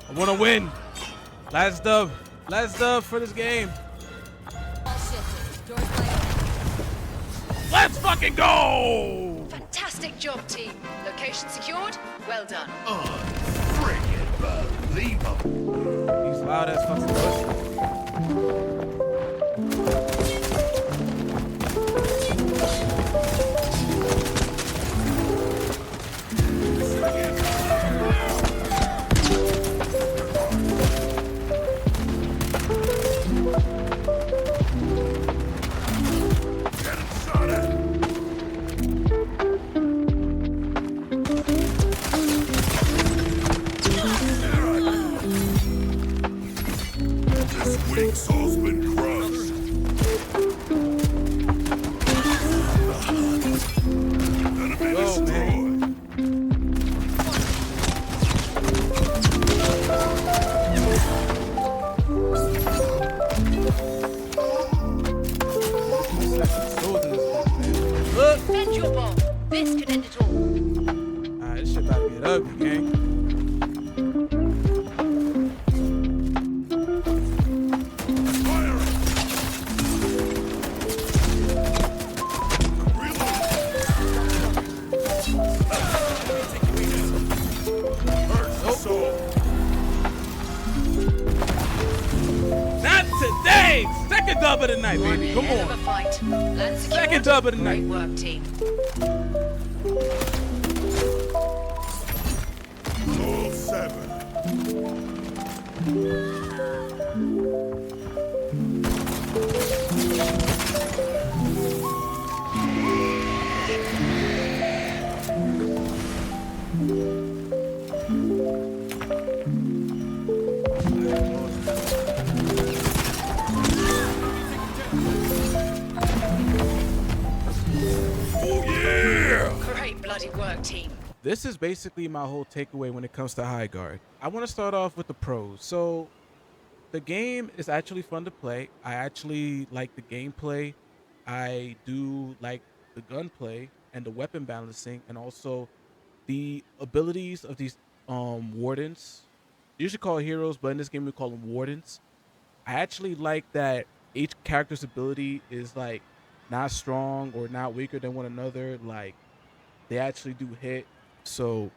I want to win. Last dub for this game. Let's fucking go! Fantastic job, team. Location secured. Well done. Unfriggin' believable. These loud ass fucking voices. Weak soul's been crushed. Enemy destroyed. Defend your bomb. This could end it all. Alright, this shit about to get ugly, gang. Not today! Second dub of the night, baby. Come Hell of a on. fight. Land secured. Second dub of the night. Great work, team. All 7. Oh yeah! Great bloody work, team. This is basically my whole takeaway when it comes to Highguard. I want to start off with the pros. So the game is actually fun to play. I actually like the gameplay. I do like the gunplay and the weapon balancing, and also the abilities of these wardens. You should call heroes, but in this game we call them wardens. I actually like that each character's ability is like not strong or not weaker than one another. Like they actually do hit. So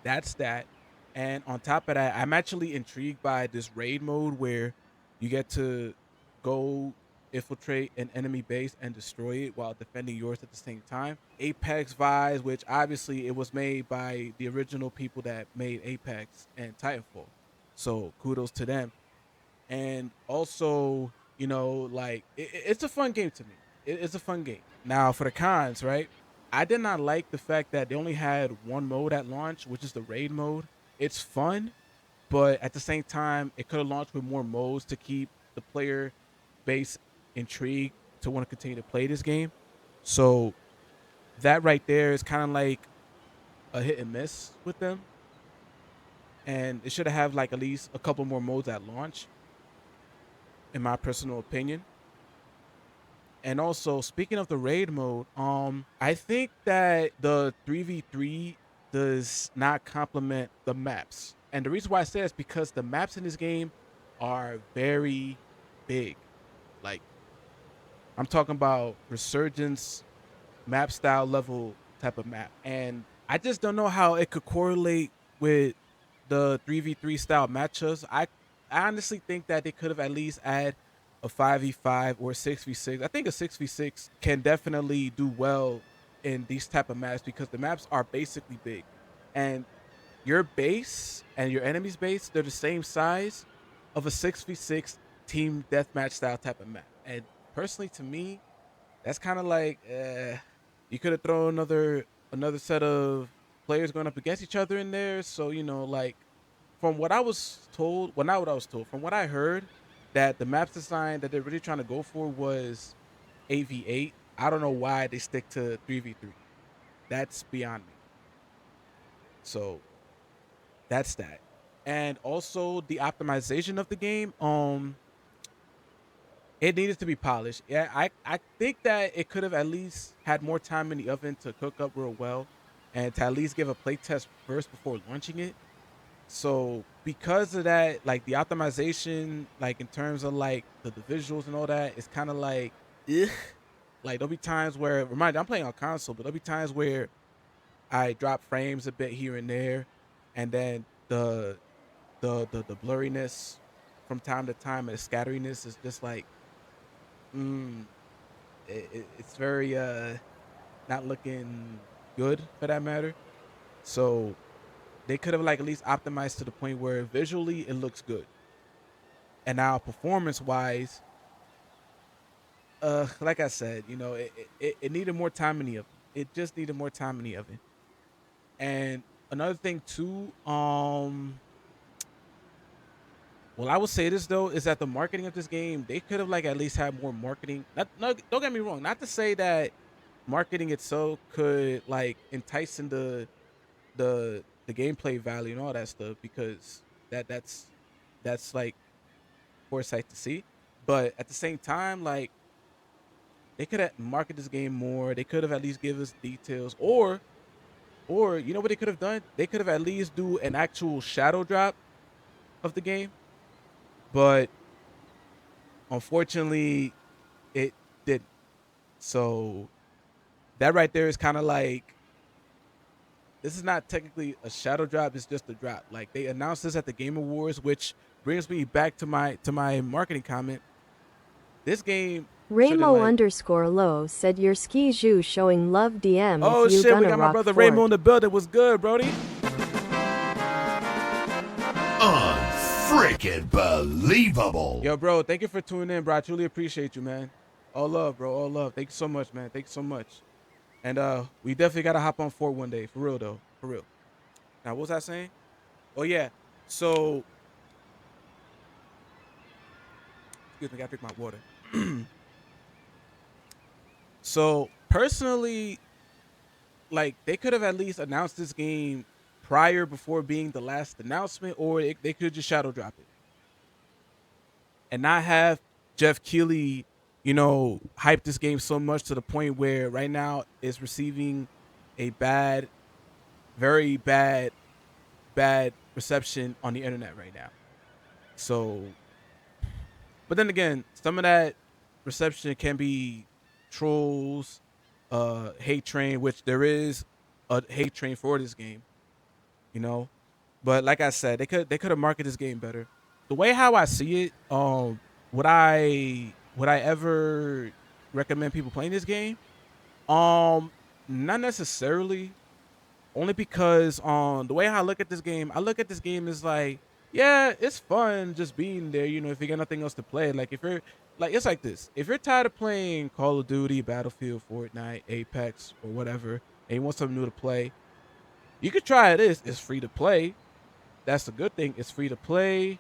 that's that. And on top of that, I'm actually intrigued by this raid mode where you get to go infiltrate an enemy base and destroy it while defending yours at the same time. Apex vibes, which obviously it was made by the original people that made Apex and Titanfall. So kudos to them. And also, you know, like it's a fun game to me. It's a fun game. Now for the cons, right? I did not like the fact that they only had one mode at launch, which is the raid mode. It's fun, but at the same time, it could have launched with more modes to keep the player base intrigued to want to continue to play this game. So that right there is kind of like a hit and miss with them. And it should have like at least a couple more modes at launch, in my personal opinion. And also, speaking of the raid mode, I think that the 3v3 does not complement the maps. And the reason why I say is because the maps in this game are very big. Like, I'm talking about Resurgence map style level type of map. And I just don't know how it could correlate with the 3v3 style matchups. I honestly think that they could have at least add a 5v5 or 6v6. I think a 6v6 can definitely do well in these type of maps because the maps are basically big. And your base and your enemy's base, they're the same size of a 6v6 team deathmatch style type of map. And personally, to me, that's kind of like you could have thrown another set of players going up against each other in there. So, you know, like from what I was told, well, not what I was told, from what I heard, that the map design that they're really trying to go for was 8v8. I don't know why they stick to 3v3. That's beyond me. So that's that. And also the optimization of the game, it needed to be polished. Yeah, I think that it could have at least had more time in the oven to cook up real well and to at least give a playtest first before launching it. So because of that, like the optimization, like in terms of like the visuals and all that, it's kind of like, ugh. Like there'll be times where, remind you, I'm playing on console, but there'll be times where I drop frames a bit here and there, and then the blurriness from time to time and the scatteriness is just like, mm, it's very not looking good for that matter. So they could have like at least optimized to the point where visually it looks good, and now performance wise, like I said, you know, it needed more time in the oven. It just needed more time in the oven. And another thing too, well, I would say this though, is that the marketing of this game, they could have like at least had more marketing. Not, no, don't get me wrong. Not to say that marketing itself could like entice in the gameplay value and all that stuff, because that's like foresight to see. But at the same time, like they could have marketed this game more. They could have at least give us details, or you know what they could have done? They could have at least do an actual shadow drop of the game. But unfortunately, it didn't. So that right there is kind of like, this is not technically a shadow drop, it's just a drop. Like they announced this at the Game Awards, which brings me back to my marketing comment. This game should have Raymo like, underscore low said your ski Zhu showing love DM oh if you shit, we gonna got my rock brother fort. Raymo in the building. What's good, Brody? Unfreaking believable. Yo, bro, thank you for tuning in, bro. I truly appreciate you, man. All love, bro. All love. Thank you so much, man. Thank you so much. And we definitely gotta hop on Fort one day. For real though. For real. Now, what was I saying? Oh yeah. So excuse me, gotta drink my water. So personally, like they could have at least announced this game prior, before being the last announcement, or they could just shadow drop it and not have Jeff Keighley, you know, hype this game so much to the point where right now it's receiving a bad, very bad reception on the internet right now. So, but then again, some of that reception can be trolls, hate train, which there is a hate train for this game, you know. But like I said, they could have marketed this game better. The way how I see it, would I ever recommend people playing this game? Not necessarily. Only because the way how I look at this game, I look at this game as like, yeah, it's fun just being there, you know, if you got nothing else to play. Like if you're like, it's like this. If you're tired of playing Call of Duty, Battlefield, Fortnite, Apex, or whatever, and you want something new to play, you could try this. It's free to play. That's the good thing. It's free to play.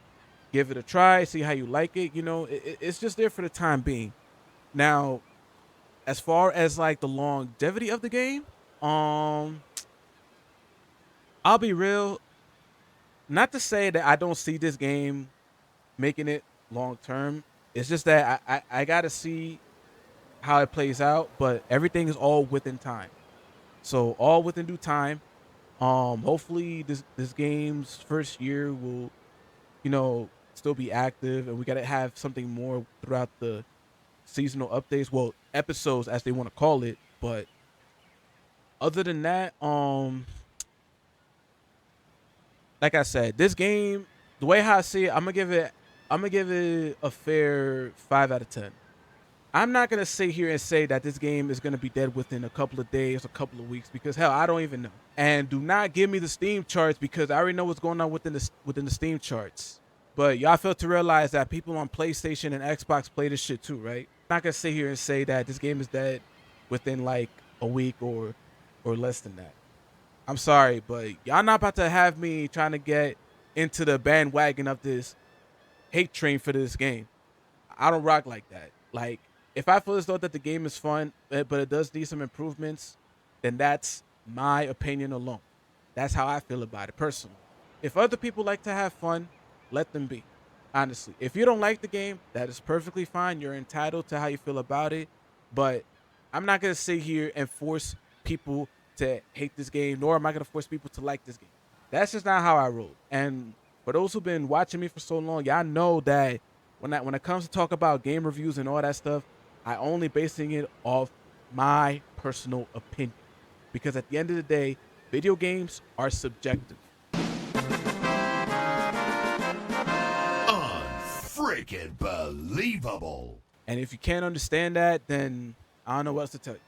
Give it a try. See how you like it. You know, it's just there for the time being. Now, as far as like the longevity of the game, I'll be real. Not to say that I don't see this game making it long term. It's just that I gotta see how it plays out. But everything is all within time. So all within due time. Hopefully this game's first year will, you know, still be active, and we gotta have something more throughout the seasonal updates. Well, episodes as they want to call it. But other than that, like I said, this game, the way how I see it, I'm gonna give it a fair 5 out of 10. I'm not gonna sit here and say that this game is gonna be dead within a couple of days, a couple of weeks, because hell, I don't even know. And do not give me the Steam charts, because I already know what's going on within the Steam charts. But y'all fail to realize that people on PlayStation and Xbox play this shit too, right? I'm not gonna sit here and say that this game is dead within like a week or less than that. I'm sorry, but y'all not about to have me trying to get into the bandwagon of this hate train for this game. I don't rock like that. Like, if I feel as though that the game is fun, but it does need some improvements, then that's my opinion alone. That's how I feel about it personally. If other people like to have fun, let them be. Honestly, if you don't like the game, that is perfectly fine. You're entitled to how you feel about it. But I'm not going to sit here and force people to hate this game, nor am I going to force people to like this game. That's just not how I roll. And For those who've been watching me for so long, y'all know that when it comes to talk about game reviews and all that stuff, I only basing it off my personal opinion. Because at the end of the day, video games are subjective. Unfreaking believable. And if you can't understand that, then I don't know what else to tell you.